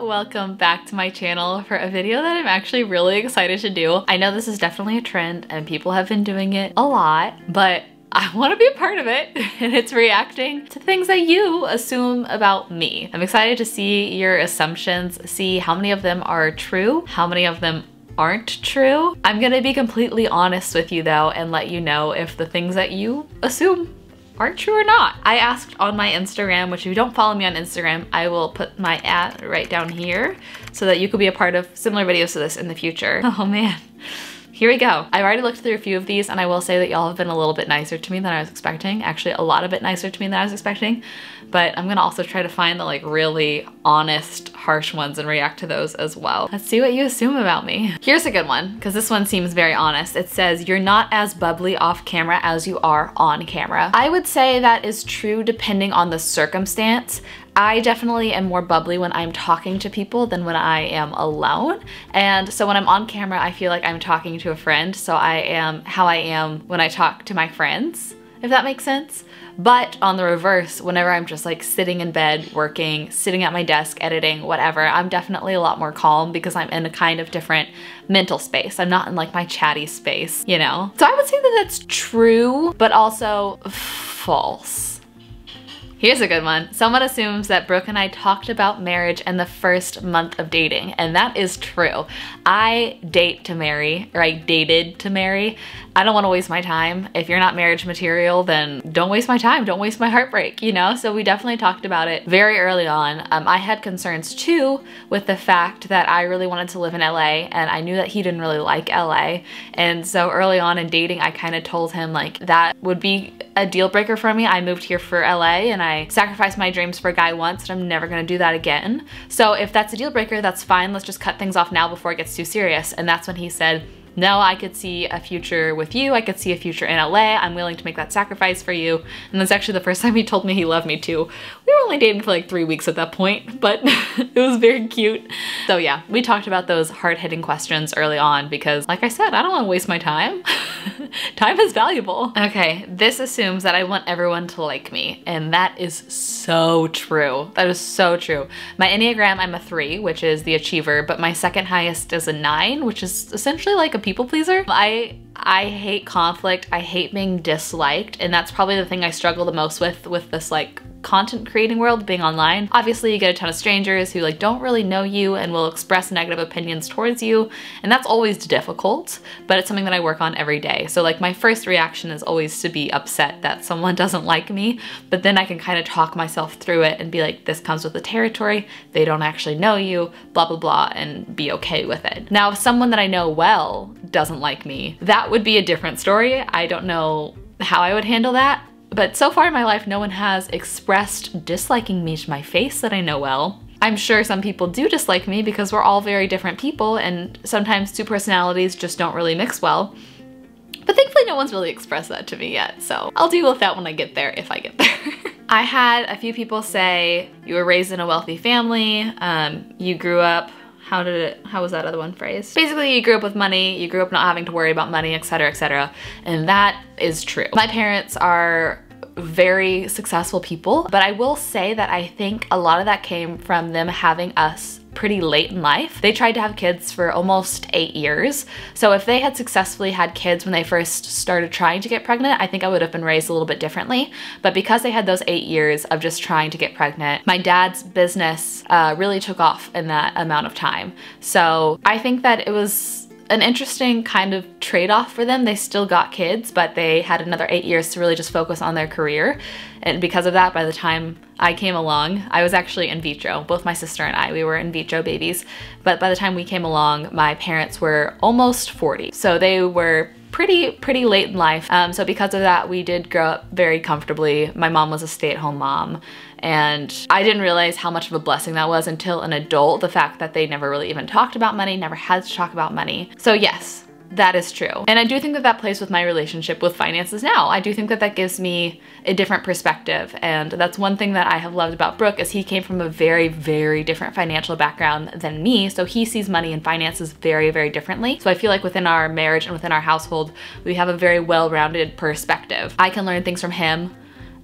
welcome back to my channel for a video that I'm actually really excited to do. I know this is definitely a trend and people have been doing it a lot, but I want to be a part of it, and it's reacting to things that you assume about me. I'm excited to see your assumptions, see how many of them are true, how many of them aren't true. I'm gonna be completely honest with you though and let you know if the things that you assume aren't true or not. I asked on my Instagram, which if you don't follow me on Instagram, I will put my @ right down here so that you could be a part of similar videos to this in the future. Oh man. Here we go. I've already looked through a few of these and I will say that y'all have been a little bit nicer to me than I was expecting. Actually, a lot of bit nicer to me than I was expecting. But I'm gonna also try to find the like really honest, harsh ones and react to those as well. Let's see what you assume about me. Here's a good one, because this one seems very honest. It says, you're not as bubbly off camera as you are on camera. I would say that is true depending on the circumstance. I definitely am more bubbly when I'm talking to people than when I am alone. And so when I'm on camera, I feel like I'm talking to a friend. So I am how I am when I talk to my friends, if that makes sense. But on the reverse, whenever I'm just like sitting in bed, working, sitting at my desk, editing, whatever, I'm definitely a lot more calm because I'm in a kind of different mental space. I'm not in like my chatty space, you know? So I would say that that's true, but also false. Here's a good one. Someone assumes that Brooke and I talked about marriage in the first month of dating, and that is true. I date to marry, or I dated to marry. I don't want to waste my time. If you're not marriage material, then don't waste my time. Don't waste my heartbreak, you know? So we definitely talked about it very early on. I had concerns too with the fact that I really wanted to live in LA, and I knew that he didn't really like LA. And so early on in dating, I kind of told him like that would be a deal breaker for me. I moved here for LA and I sacrificed my dreams for a guy once, and I'm never gonna do that again. So if that's a deal breaker, that's fine. Let's just cut things off now before it gets too serious. And that's when he said, no, I could see a future with you. I could see a future in LA. I'm willing to make that sacrifice for you. And that's actually the first time he told me he loved me too. We were only dating for like 3 weeks at that point, but it was very cute. So yeah, we talked about those hard-hitting questions early on because like I said, I don't want to waste my time. Time is valuable. Okay, this assumes that I want everyone to like me, and that is so true. That is so true. My Enneagram, I'm a 3, which is the achiever, but my second highest is a 9, which is essentially like a people pleaser. I hate conflict. I hate being disliked, and that's probably the thing I struggle the most with this like content creating world, being online. Obviously you get a ton of strangers who like don't really know you and will express negative opinions towards you, and that's always difficult, but it's something that I work on every day. So like my first reaction is always to be upset that someone doesn't like me, but then I can kind of talk myself through it and be like, this comes with the territory, they don't actually know you, blah blah blah, and be okay with it. Now if someone that I know well doesn't like me, that would be a different story. I don't know how I would handle that. But so far in my life, no one has expressed disliking me to my face that I know well. I'm sure some people do dislike me because we're all very different people, and sometimes two personalities just don't really mix well. But thankfully no one's really expressed that to me yet, so I'll deal with that when I get there, if I get there. I had a few people say, you were raised in a wealthy family, you grew up, how was that other one phrased? Basically, you grew up with money, you grew up not having to worry about money, etc., etc. And that is true. My parents are very successful people, but I will say that I think a lot of that came from them having us pretty late in life. They tried to have kids for almost 8 years. So if they had successfully had kids when they first started trying to get pregnant, I think I would have been raised a little bit differently. But because they had those 8 years of just trying to get pregnant, my dad's business really took off in that amount of time. So I think that it was an interesting kind of trade-off for them. They still got kids, but they had another 8 years to really just focus on their career. And because of that, by the time I came along, I was actually in vitro. Both my sister and I, we were in vitro babies. But by the time we came along, my parents were almost 40. So they were pretty late in life. So because of that, we did grow up very comfortably. My mom was a stay-at-home mom, and I didn't realize how much of a blessing that was until an adult, the fact that they never really even talked about money, never had to talk about money. So yes, that is true. And I do think that that plays with my relationship with finances now. I do think that that gives me a different perspective, and that's one thing that I have loved about Brook is he came from a very different financial background than me, so he sees money and finances very differently. So I feel like within our marriage and within our household, we have a very well-rounded perspective. I can learn things from him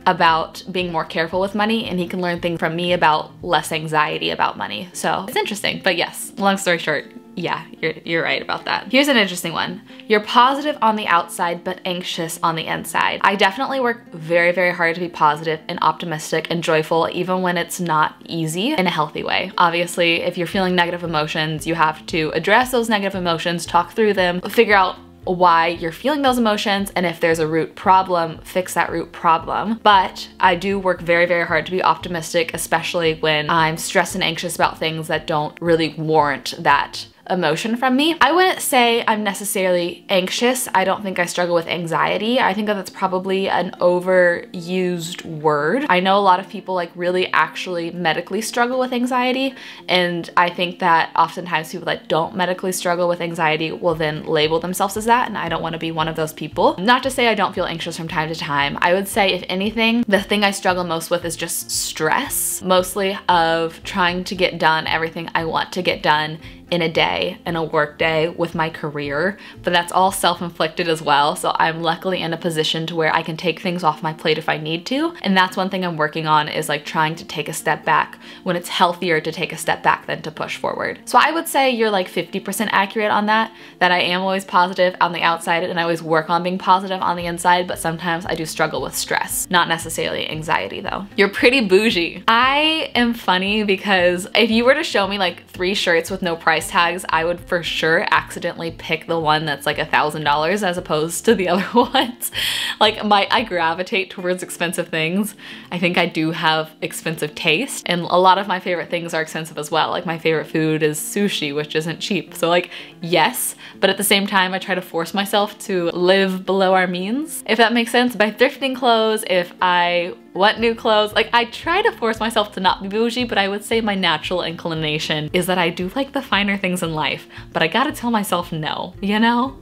about being more careful with money, and he can learn things from me about less anxiety about money. So it's interesting. But yes, long story short, yeah, you're right about that. Here's an interesting one. You're positive on the outside, but anxious on the inside. I definitely work very, very hard to be positive and optimistic and joyful, even when it's not easy, in a healthy way. Obviously, if you're feeling negative emotions, you have to address those negative emotions, talk through them, figure out why you're feeling those emotions, and if there's a root problem, fix that root problem. But I do work very, very hard to be optimistic, especially when I'm stressed and anxious about things that don't really warrant that emotion from me. I wouldn't say I'm necessarily anxious. I don't think I struggle with anxiety. I think that that's probably an overused word. I know a lot of people like really actually medically struggle with anxiety, and I think that oftentimes people that don't medically struggle with anxiety will then label themselves as that, and I don't want to be one of those people. Not to say I don't feel anxious from time to time. I would say if anything, the thing I struggle most with is just stress, mostly of trying to get done everything I want to get done in a day, in a work day with my career, but that's all self-inflicted as well. So I'm luckily in a position to where I can take things off my plate if I need to. And that's one thing I'm working on, is like trying to take a step back when it's healthier to take a step back than to push forward. So I would say you're like 50% accurate on that I am always positive on the outside and I always work on being positive on the inside, but sometimes I do struggle with stress, not necessarily anxiety though. You're pretty bougie. I am funny because if you were to show me like 3 shirts with no price tags, I would for sure accidentally pick the one that's like $1,000 as opposed to the other ones. Like I gravitate towards expensive things. I think I do have expensive taste, and a lot of my favorite things are expensive as well. Like my favorite food is sushi, which isn't cheap. So like, yes, but at the same time, I try to force myself to live below our means, if that makes sense. By thrifting clothes, if I want new clothes, like I try to force myself to not be bougie, but I would say my natural inclination is that I do like the finer things in life, but I gotta tell myself no, you know?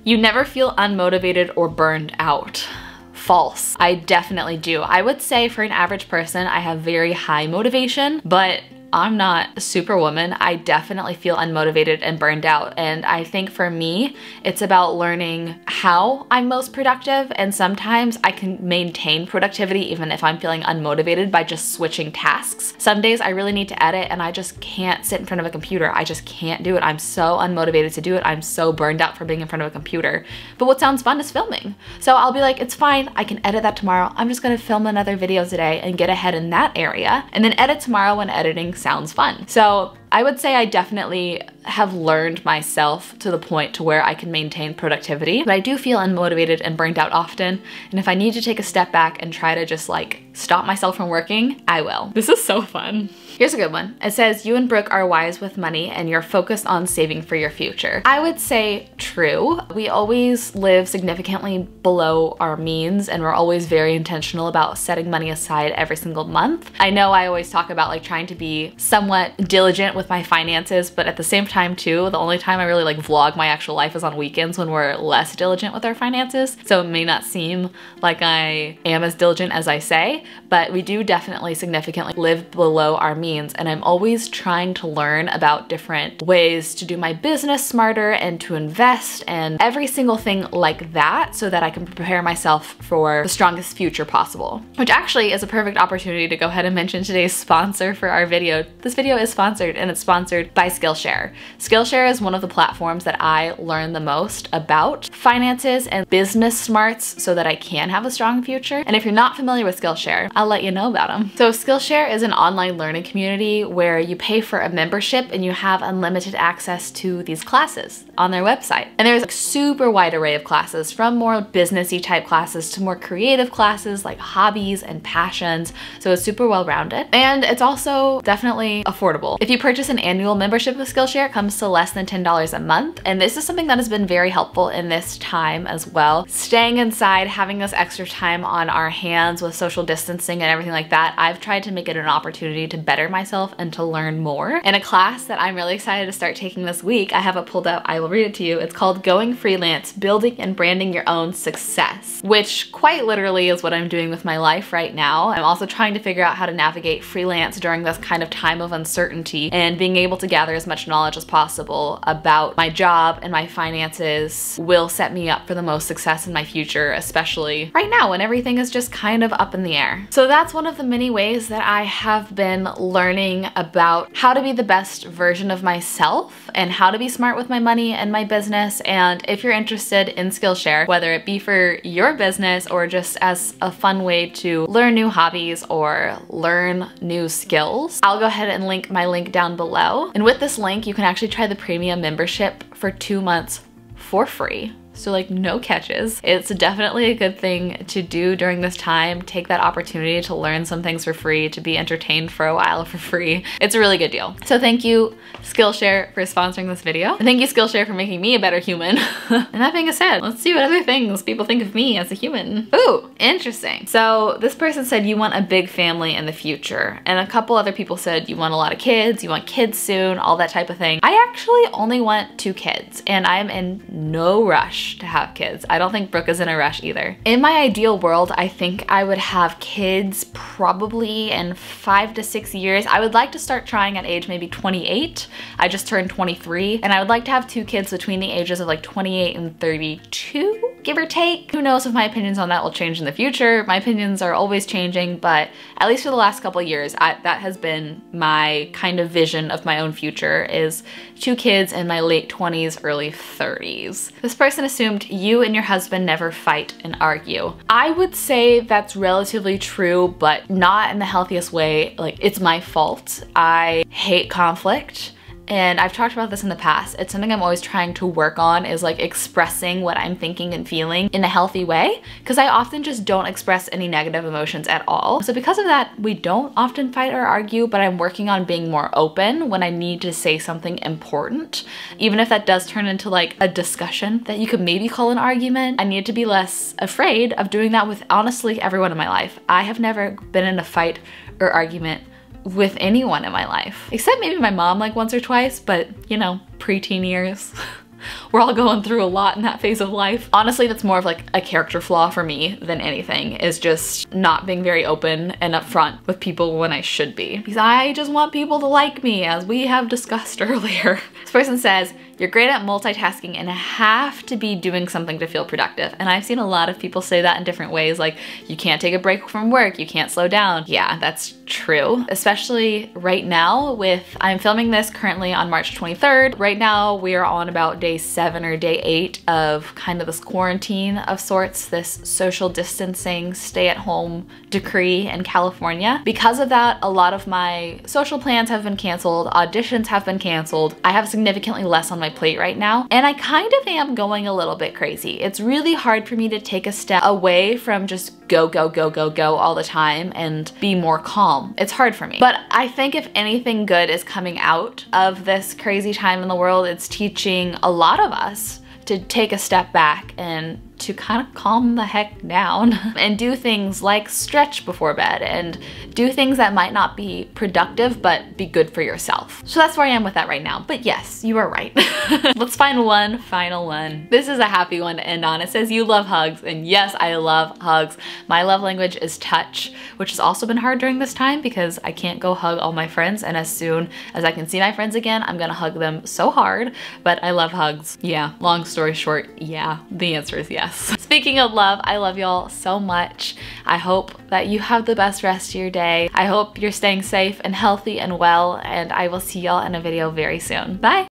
You never feel unmotivated or burned out. False. I definitely do. I would say for an average person, I have very high motivation, but I'm not superwoman. I definitely feel unmotivated and burned out. And I think for me, it's about learning how I'm most productive. And sometimes I can maintain productivity even if I'm feeling unmotivated by just switching tasks. Some days I really need to edit and I just can't sit in front of a computer. I just can't do it. I'm so unmotivated to do it. I'm so burned out from being in front of a computer. But what sounds fun is filming. So I'll be like, it's fine. I can edit that tomorrow. I'm just gonna film another video today and get ahead in that area, and then edit tomorrow when editing sounds fun. So I would say I definitely have learned myself to the point to where I can maintain productivity, but I do feel unmotivated and burnt out often. And if I need to take a step back and try to just like stop myself from working, I will. This is so fun. Here's a good one. It says, you and Brooke are wise with money and you're focused on saving for your future. I would say true. We always live significantly below our means and we're always very intentional about setting money aside every single month. I know I always talk about like trying to be somewhat diligent with my finances, but at the same time too, the only time I really like vlog my actual life is on weekends when we're less diligent with our finances. So it may not seem like I am as diligent as I say, but we do definitely significantly live below our means, and I'm always trying to learn about different ways to do my business smarter and to invest and every single thing like that so that I can prepare myself for the strongest future possible. Which actually is a perfect opportunity to go ahead and mention today's sponsor for our video. This video is sponsored, and it's sponsored by Skillshare. Skillshare is one of the platforms that I learn the most about finances and business smarts so that I can have a strong future. And if you're not familiar with Skillshare, I'll let you know about them. So Skillshare is an online learning community where you pay for a membership and you have unlimited access to these classes on their website. And there's a super wide array of classes, from more businessy type classes to more creative classes like hobbies and passions. So it's super well-rounded, and it's also definitely affordable. If you purchase an annual membership with Skillshare, it comes to less than $10 a month. And this is something that has been very helpful in this time as well. Staying inside, having this extra time on our hands with social distancing and everything like that, I've tried to make it an opportunity to better myself and to learn more. In a class that I'm really excited to start taking this week, I have it pulled up, I will read it to you. It's called Going Freelance, Building and Branding Your Own Success, which quite literally is what I'm doing with my life right now. I'm also trying to figure out how to navigate freelance during this kind of time of uncertainty and and being able to gather as much knowledge as possible about my job and my finances will set me up for the most success in my future, especially right now when everything is just kind of up in the air. So that's one of the many ways that I have been learning about how to be the best version of myself and how to be smart with my money and my business. And if you're interested in Skillshare, whether it be for your business or just as a fun way to learn new hobbies or learn new skills, I'll go ahead and link my link down below. And with this link, you can actually try the premium membership for 2 months for free. So like no catches. It's definitely a good thing to do during this time. Take that opportunity to learn some things for free, to be entertained for a while for free. It's a really good deal. So thank you Skillshare for sponsoring this video. And thank you Skillshare for making me a better human. And that being said, let's see what other things people think of me as a human. Ooh, interesting. So this person said you want a big family in the future. And a couple other people said you want a lot of kids, you want kids soon, all that type of thing. I actually only want 2 kids and I'm in no rush to have kids. I don't think Brooke is in a rush either. In my ideal world, I think I would have kids probably in 5 to 6 years. I would like to start trying at age maybe 28. I just turned 23 and I would like to have 2 kids between the ages of like 28 and 32, give or take. Who knows if my opinions on that will change in the future. My opinions are always changing, but at least for the last couple of years, that has been my kind of vision of my own future, is 2 kids in my late 20s, early 30s. This person assumed you and your husband never fight and argue. I would say that's relatively true, but not in the healthiest way. Like, it's my fault. I hate conflict. And I've talked about this in the past. It's something I'm always trying to work on, is like expressing what I'm thinking and feeling in a healthy way, because I often just don't express any negative emotions at all. So because of that, we don't often fight or argue, but I'm working on being more open when I need to say something important. Even if that does turn into like a discussion that you could maybe call an argument, I need to be less afraid of doing that with honestly everyone in my life. I have never been in a fight or argument with anyone in my life, except maybe my mom like once or twice, but you know, preteen years. We're all going through a lot in that phase of life. Honestly, that's more of like a character flaw for me than anything, is just not being very open and upfront with people when I should be. Because I just want people to like me, as we have discussed earlier. This person says, you're great at multitasking and have to be doing something to feel productive. And I've seen a lot of people say that in different ways, like you can't take a break from work, you can't slow down. Yeah, that's true. Especially right now I'm filming this currently on March 23rd. Right now we are on about day 7 or day 8 of kind of this quarantine of sorts, this social distancing, stay at home decree in California. Because of that, a lot of my social plans have been canceled, auditions have been canceled. I have significantly less on my plate right now, and I kind of am going a little bit crazy. It's really hard for me to take a step away from just go, go, go, go, go all the time and be more calm. It's hard for me. But I think if anything good is coming out of this crazy time in the world, it's teaching a lot of us to take a step back and to kind of calm the heck down and do things like stretch before bed and do things that might not be productive but be good for yourself. So that's where I am with that right now. But yes, you are right. Let's find one final one. This is a happy one to end on. It says you love hugs, and yes, I love hugs. My love language is touch, which has also been hard during this time because I can't go hug all my friends, and as soon as I can see my friends again, I'm gonna hug them so hard. But I love hugs. Yeah, long story short, yeah, the answer is yes. Speaking of love, I love y'all so much. I hope that you have the best rest of your day. I hope you're staying safe and healthy and well, and I will see y'all in a video very soon. Bye!